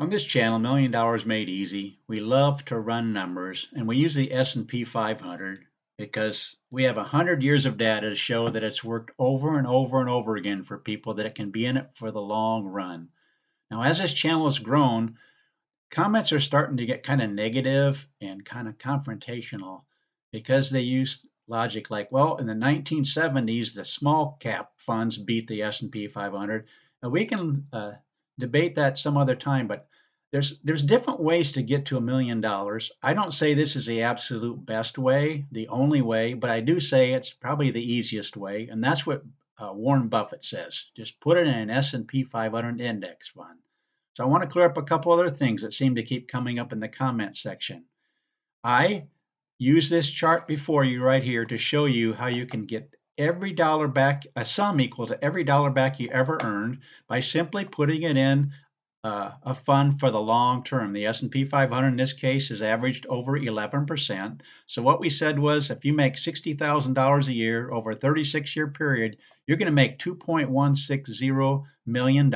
On this channel, Million Dollars Made Easy, we love to run numbers, and we use the S&P 500 because we have 100 years of data to show that it's worked over and over and over again for people that it can be in it for the long run. Now, as this channel has grown, comments are starting to get kind of negative and kind of confrontational because they use logic like, well, in the 1970s, the small cap funds beat the S&P 500. And we can debate that some other time, but there's different ways to get to $1 million. I don't say this is the absolute best way, the only way, but I do say it's probably the easiest way, and that's what Warren Buffett says. Just put it in an S&P 500 index fund. So I want to clear up a couple other things that seem to keep coming up in the comment section. I use this chart before you right here to show you how you can get every dollar back, a sum equal to every dollar back you ever earned by simply putting it in a fund for the long term. The S&P 500 in this case has averaged over 11%. So what we said was if you make $60,000 a year over a 36-year period, you're going to make $2.160 million.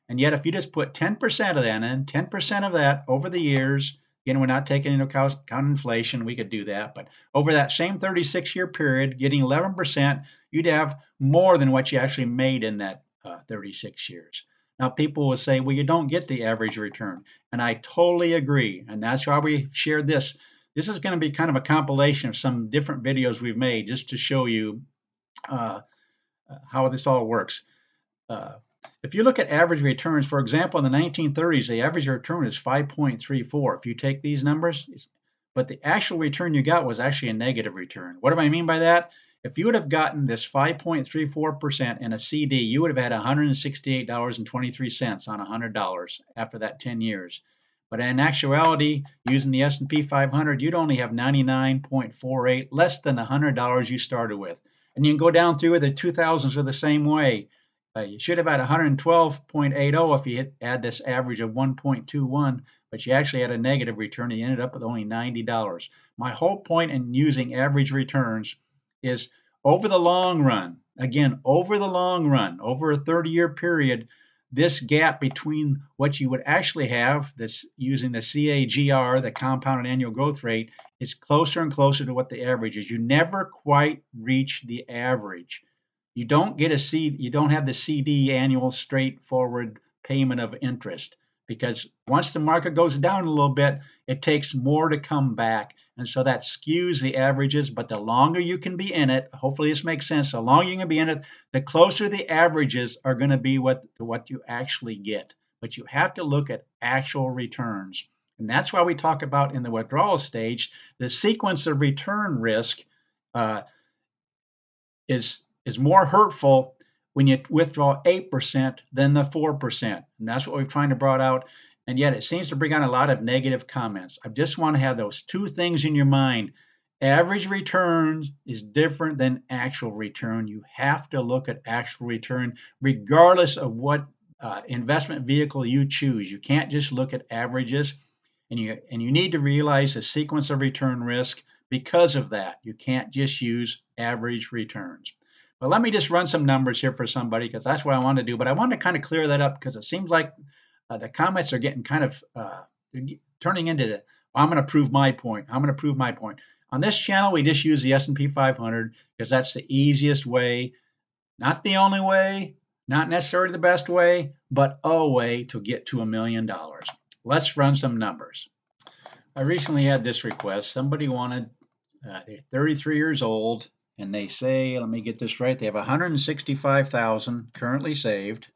And yet if you just put 10% of that in, 10% of that over the years, again, we're not taking into account inflation, we could do that, but over that same 36-year period, getting 11%, you'd have more than what you actually made in that 36 years. Now, people will say, well, you don't get the average return. And I totally agree. And that's why we shared this. This is going to be kind of a compilation of some different videos we've made just to show you uh, how this all works. Uh, if you look at average returns, for example, in the 1930s, the average return is 5.34. If you take these numbers, but the actual return you got was actually a negative return. What do I mean by that? If you would have gotten this 5.34% in a CD, you would have had $168.23 on $100 after that 10 years. But in actuality, using the S&P 500, you'd only have 99.48, less than $100 you started with. And you can go down through the 2000s are the same way. You should have had 112.80 if you add this average of 1.21, but you actually had a negative return and you ended up with only $90. My whole point in using average returns is over the long run, again, over the long run, over a 30-year period, this gap between what you would actually have, this using the CAGR, the compounded annual growth rate, is closer and closer to what the average is. You never quite reach the average. You don't get a C, you don't have the CD annual straightforward payment of interest because once the market goes down a little bit, it takes more to come back. And so that skews the averages, but the longer you can be in it, hopefully this makes sense, the longer you can be in it, the closer the averages are going to be what you actually get. But you have to look at actual returns. And that's why we talk about in the withdrawal stage, the sequence of return risk uh, is more hurtful when you withdraw 8% than the 4%. And that's what we're trying to brought out. And yet it seems to bring on a lot of negative comments. I just want to have those two things in your mind. Average returns is different than actual return. You have to look at actual return regardless of what investment vehicle you choose. You can't just look at averages, and you need to realize the sequence of return risk. Because of that, you can't just use average returns. But let me just run some numbers here for somebody because that's what I want to do. But I want to kind of clear that up because it seems like the comments are getting kind of turning into the, I'm going to prove my point. I'm going to prove my point. On this channel, we just use the S&P 500 because that's the easiest way, not the only way, not necessarily the best way, but a way to get to $1 million. Let's run some numbers. I recently had this request. Somebody wanted, they're 33 years old, and they say, let me get this right, they have 165,000 currently saved.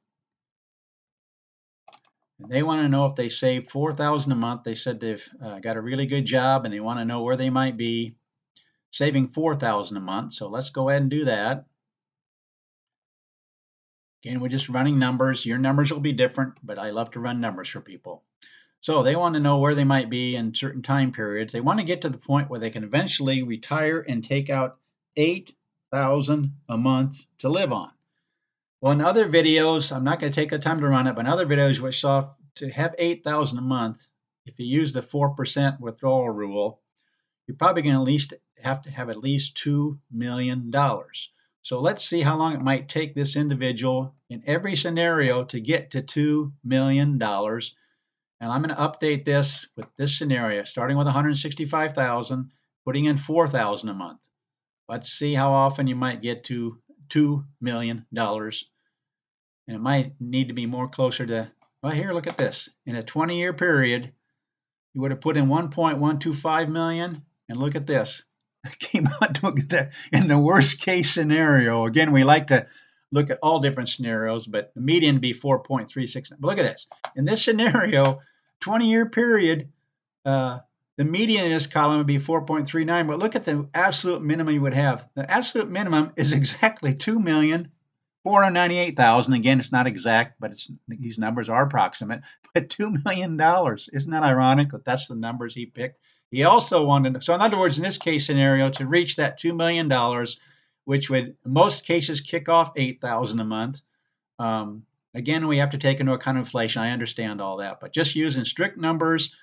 And they want to know if they save 4,000 a month. They said they've got a really good job, and they want to know where they might be saving 4,000 a month. So let's go ahead and do that. Again, we're just running numbers. Your numbers will be different, but I love to run numbers for people. So they want to know where they might be in certain time periods. They want to get to the point where they can eventually retire and take out 8,000 a month to live on. Well, in other videos, I'm not going to take the time to run it, but in other videos we saw to have 8,000 a month, if you use the 4% withdrawal rule, you're probably going to at least have to have at least $2 million. So let's see how long it might take this individual in every scenario to get to $2 million. And I'm going to update this with this scenario, starting with 165,000, putting in 4,000 a month. Let's see how often you might get to $2 million. And it might need to be more closer to, well, here, look at this. In a 20-year period, you would have put in 1.125 million. And look at this. It came out to in the worst case scenario. Again, we like to look at all different scenarios, but the median would be 4.36. But look at this. In this scenario, 20-year period, the median in this column would be 4.39. But look at the absolute minimum you would have. The absolute minimum is exactly 2,498,000. Again, it's not exact, but these numbers are approximate. But $2 million. Isn't that ironic that that's the numbers he picked? He also wanted, so in other words, in this case scenario, to reach that $2 million, which would in most cases kick off 8,000 a month. Again, we have to take into account inflation. I understand all that, but just using strict numbers,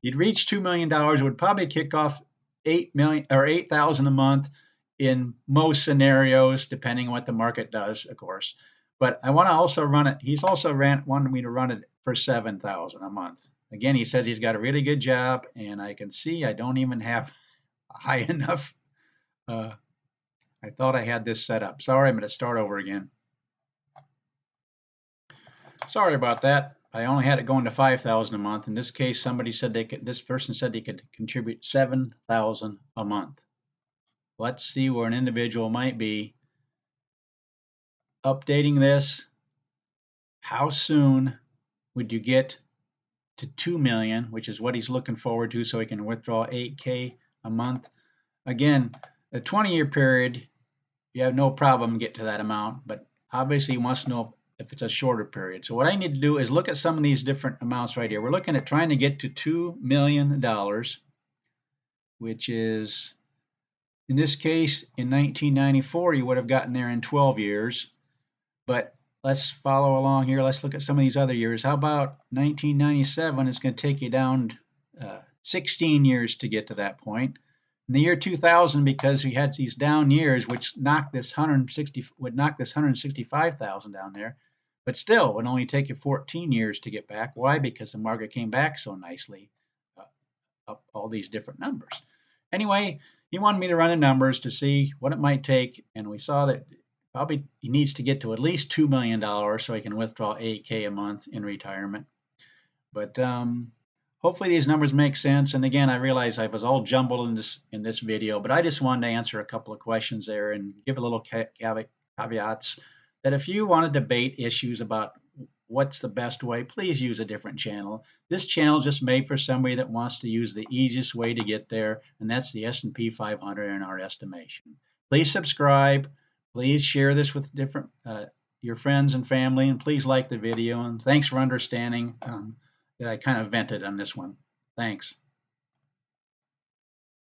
you'd reach $2 million. It would probably kick off 8 million or 8,000 a month in most scenarios, depending on what the market does, of course. But I want to also run it. He's also wanted me to run it for 7,000 a month. Again, he says he's got a really good job, and I can see I don't even have high enough. I thought I had this set up. Sorry, I'm going to start over again. Sorry about that. I only had it going to 5,000 a month. In this case, somebody said this person said they could contribute 7,000 a month. Let's see where an individual might be. Updating this. How soon would you get to 2 million, which is what he's looking forward to, so he can withdraw 8K a month? Again, a 20-year period, you have no problem getting to that amount, but obviously he wants to know if it's a shorter period. So what I need to do is look at some of these different amounts right here. We're looking at trying to get to $2 million, which is, in this case, in 1994, you would have gotten there in 12 years. But let's follow along here. Let's look at some of these other years. How about 1997? It's going to take you down 16 years to get to that point. In the year 2000, because we had these down years, which knocked this 165,000 down there, but still would only take you 14 years to get back. Why? Because the market came back so nicely, up all these different numbers. Anyway, he wanted me to run the numbers to see what it might take, and we saw that probably he needs to get to at least $2 million so he can withdraw 8K a month in retirement. But hopefully these numbers make sense. And again, I realize I was all jumbled in this video, but I just wanted to answer a couple of questions there and give a little caveats that if you want to debate issues about what's the best way, please use a different channel. This channel is just made for somebody that wants to use the easiest way to get there, and that's the S&P 500 in our estimation. Please subscribe. Please share this with different your friends and family, and please like the video. And thanks for understanding that I kind of vented on this one. Thanks.